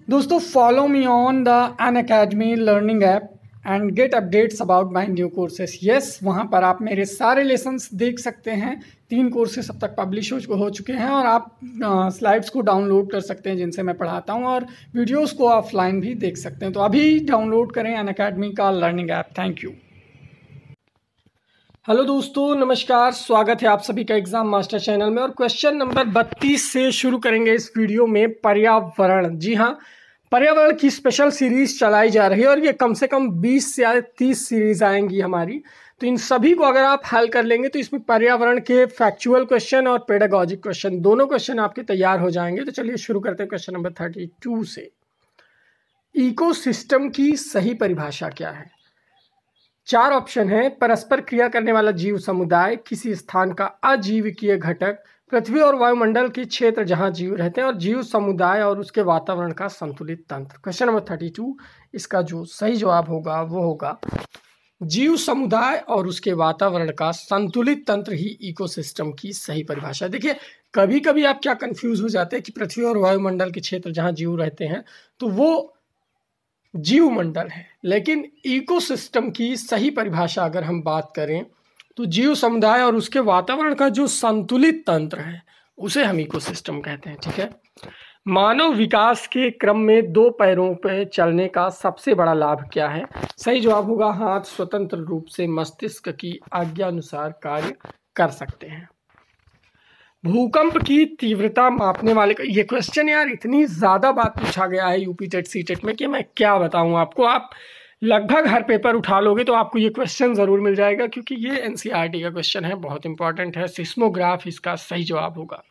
दोस्तों follow me on the Unacademy learning app and gate updates about my new courses. Yes, वहाँ पर आप मेरे सारे लेसन्स देख सकते हैं। 3 कोर्सेस अब तक पब्लिश हो चुके हैं और आप स्लाइड्स को डाउनलोड कर सकते हैं जिनसे मैं पढ़ाता हूँ, और वीडियोस को ऑफलाइन भी देख सकते हैं। तो अभी डाउनलोड करें अनअकैडमी का learning app. Thank you. Hello दोस्तों, नमस्कार, स्वागत है आप सभी का एग्जाम मास्टर चैनल में। और क्वेश्चन नंबर 32 से शुरू करेंगे इस वीडियो में। पर्यावरण, जी हाँ, पर्यावरण की स्पेशल सीरीज चलाई जा रही है और ये कम से कम 20 या 30 सीरीज आएंगी हमारी। तो इन सभी को अगर आप हल कर लेंगे तो इसमें पर्यावरण के फैक्चुअल क्वेश्चन और पेडागॉजिक क्वेश्चन दोनों क्वेश्चन आपके तैयार हो जाएंगे। तो चलिए शुरू करते हैं क्वेश्चन नंबर 32 से। इकोसिस्टम की सही परिभाषा क्या है? 4 ऑप्शन है। परस्पर क्रिया करने वाला जीव समुदाय, किसी स्थान का अजीविकीय घटक, पृथ्वी और वायुमंडल के क्षेत्र जहां जीव रहते हैं, और जीव समुदाय और उसके वातावरण का संतुलित तंत्र। क्वेश्चन नंबर 32, इसका जो सही जवाब होगा वो होगा जीव समुदाय और उसके वातावरण का संतुलित तंत्र ही इकोसिस्टम की सही परिभाषा है। देखिए, कभी कभी आप क्या कंफ्यूज हो जाते हैं कि पृथ्वी और वायुमंडल के क्षेत्र जहां जीव रहते हैं तो वो जीव मंडल है, लेकिन इकोसिस्टम की सही परिभाषा अगर हम बात करें तो जीव समुदाय और उसके वातावरण का जो संतुलित तंत्र है उसे हम इकोसिस्टम कहते हैं। ठीक है। मानव विकास के क्रम में 2 पैरों पर चलने का सबसे बड़ा लाभ क्या है? सही जवाब होगा हाथ स्वतंत्र रूप से मस्तिष्क की आज्ञा अनुसार कार्य कर सकते हैं। भूकंप की तीव्रता मापने वाले का ये क्वेश्चन यार इतनी ज़्यादा बात पूछा गया है यूपी टेट सी टेट में कि मैं क्या बताऊं आपको। आप लगभग हर पेपर उठा लोगे तो आपको ये क्वेश्चन ज़रूर मिल जाएगा, क्योंकि ये एनसीईआरटी का क्वेश्चन है, बहुत इंपॉर्टेंट है। सिस्मोग्राफ इसका सही जवाब होगा।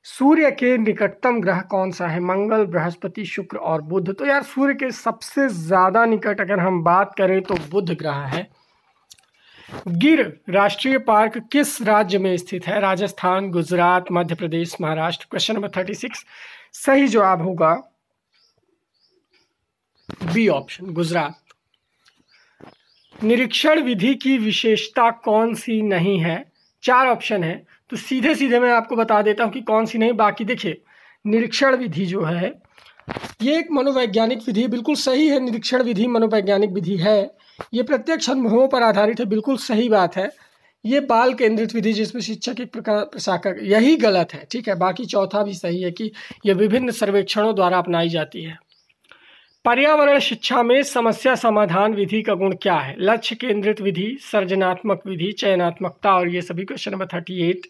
सूर्य के निकटतम ग्रह कौन सा है? मंगल, बृहस्पति, शुक्र और बुध। तो यार सूर्य के सबसे ज़्यादा निकट अगर हम बात करें तो बुध ग्रह है। गिर राष्ट्रीय पार्क किस राज्य में स्थित है? राजस्थान, गुजरात, मध्य प्रदेश, महाराष्ट्र। क्वेश्चन नंबर 36, सही जवाब होगा बी ऑप्शन, गुजरात। निरीक्षण विधि की विशेषता कौन सी नहीं है? 4 ऑप्शन है, तो सीधे सीधे मैं आपको बता देता हूं कि कौन सी नहीं। बाकी देखिए, निरीक्षण विधि जो है ये एक मनोवैज्ञानिक विधि, बिल्कुल सही है। निरीक्षण विधि मनोवैज्ञानिक विधि है। ये प्रत्यक्ष अनुभवों पर आधारित है, बिल्कुल सही बात है। ये बाल केंद्रित विधि जिसमें शिक्षक एक प्रकार प्रशासक, यही गलत है। ठीक है, बाकी चौथा भी सही है कि यह विभिन्न सर्वेक्षणों द्वारा अपनाई जाती है। पर्यावरण शिक्षा में समस्या समाधान विधि का गुण क्या है? लक्ष्य केंद्रित विधि, सर्जनात्मक विधि, चयनात्मकता और ये सभी। क्वेश्चन नंबर 38,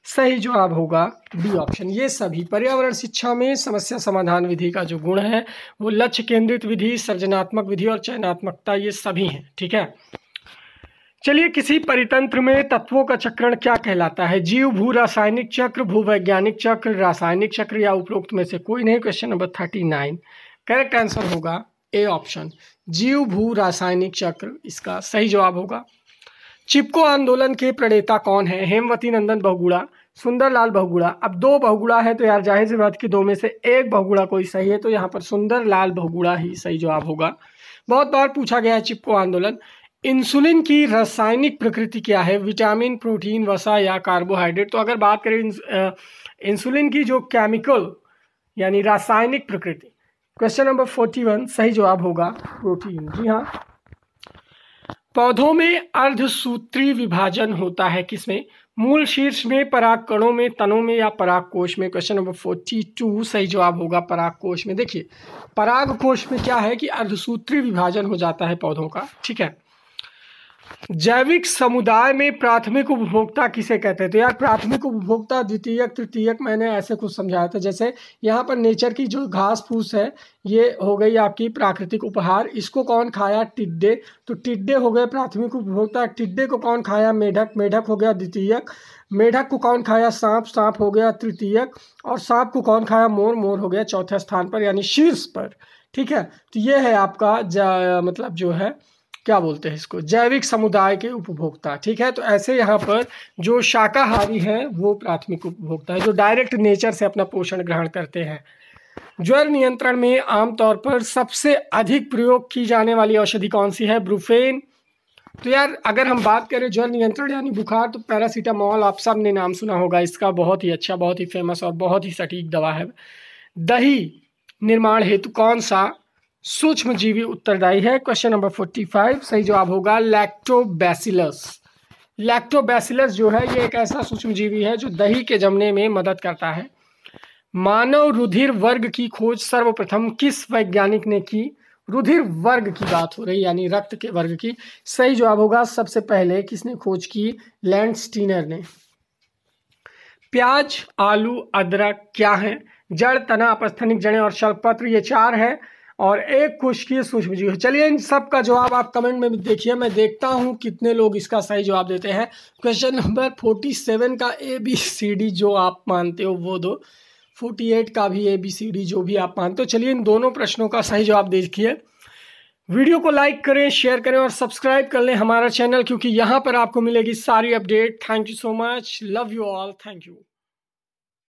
सही जवाब होगा बी ऑप्शन। ये सभी पर्यावरण शिक्षा में समस्या समाधान विधि का जो गुण है वो लक्ष्य केंद्रित विधि, सर्जनात्मक विधि और चयनात्मकता, ये सभी हैं। ठीक है। चलिए, किसी परितंत्र में तत्वों का चक्रण क्या कहलाता है? जीव, भू रासायनिक चक्र, भूवैज्ञानिक चक्र, रासायनिक चक्र या उपरोक्त में से कोई नहीं। क्वेश्चन नंबर 39, करेक्ट आंसर होगा ए ऑप्शन, जीव भू रासायनिक चक्र इसका सही जवाब होगा। चिपको आंदोलन के प्रणेता कौन है? हेमवती नंदन बहुगुणा, सुंदरलाल बहुगुणा। अब 2 बहुगुणा है तो यार जाहिर सी बात कि 2 में से 1 बहुगुणा कोई सही है, तो यहाँ पर सुंदरलाल बहुगुणा ही सही जवाब होगा। बहुत बार पूछा गया है चिपको आंदोलन। इंसुलिन की रासायनिक प्रकृति क्या है? विटामिन, प्रोटीन, वसा या कार्बोहाइड्रेट। तो अगर बात करें इंसुलिन की जो केमिकल यानी रासायनिक प्रकृति, क्वेश्चन नंबर 41 सही जवाब होगा प्रोटीन। जी हाँ। पौधों में अर्धसूत्री विभाजन होता है किसमें? मूल शीर्ष में, परागकणों में, तनों में या परागकोश में। क्वेश्चन नंबर 42 सही जवाब होगा परागकोश में। देखिए, परागकोश में क्या है कि अर्धसूत्री विभाजन हो जाता है पौधों का। ठीक है। जैविक समुदाय में प्राथमिक उपभोक्ता किसे कहते हैं? तो यार प्राथमिक उपभोक्ता, द्वितीयक, तृतीयक, मैंने ऐसे कुछ समझाया था। जैसे यहाँ पर नेचर की जो घास फूस है ये हो गई आपकी प्राकृतिक उपहार। इसको कौन खाया? टिड्डे। तो टिड्डे हो गए प्राथमिक उपभोक्ता। टिड्डे को कौन खाया? मेढक। मेढक हो गया द्वितीयक। मेढक को कौन खाया? सांप। सांप हो गया तृतीयक। और सांप को कौन खाया? मोर। मोर हो गया चौथे स्थान पर यानी शीर्ष पर। ठीक है। तो ये है आपका मतलब जो है क्या बोलते हैं इसको, जैविक समुदाय के उपभोक्ता। ठीक है। तो ऐसे यहाँ पर जो शाकाहारी हैं वो प्राथमिक उपभोक्ता है, जो डायरेक्ट नेचर से अपना पोषण ग्रहण करते हैं। ज्वर नियंत्रण में आमतौर पर सबसे अधिक प्रयोग की जाने वाली औषधि कौन सी है? ब्रुफेन। तो यार अगर हम बात करें ज्वर नियंत्रण यानी बुखार, तो पैरासीटामोल आप सब ने नाम सुना होगा इसका, बहुत ही अच्छा, बहुत ही फेमस और बहुत ही सटीक दवा है। दही निर्माण हेतु कौन सा सूक्ष्म जीवी उत्तरदायी है? क्वेश्चन नंबर 45 सही जवाब होगा लैक्टोबैसिलस। लैक्टोबैसिलस जो है ये एक ऐसा सूक्ष्म जीवी है जो दही के जमने में मदद करता है। मानव रुधिर वर्ग की खोज सर्वप्रथम किस वैज्ञानिक ने की? रुधिर वर्ग की बात हो रही यानी रक्त के वर्ग की। सही जवाब होगा सबसे पहले किसने खोज की? लैंडस्टीनर ने। प्याज, आलू, अदरक क्या है? जड़, तना, अपस्थनिक जड़ें और शल्कपत्र, ये 4 है और एक कोशिकीय सूक्ष्मजीव है। चलिए इन सब का जवाब आप कमेंट में देखिए, मैं देखता हूँ कितने लोग इसका सही जवाब देते हैं। क्वेश्चन नंबर 47 का ABCD जो आप मानते हो वो दो, 48 का भी ABCD जो भी आप मानते हो। चलिए इन दोनों प्रश्नों का सही जवाब देखिए। वीडियो को लाइक करें, शेयर करें और सब्सक्राइब कर लें हमारा चैनल, क्योंकि यहाँ पर आपको मिलेगी सारी update. Thank you so much, love you all, thank you.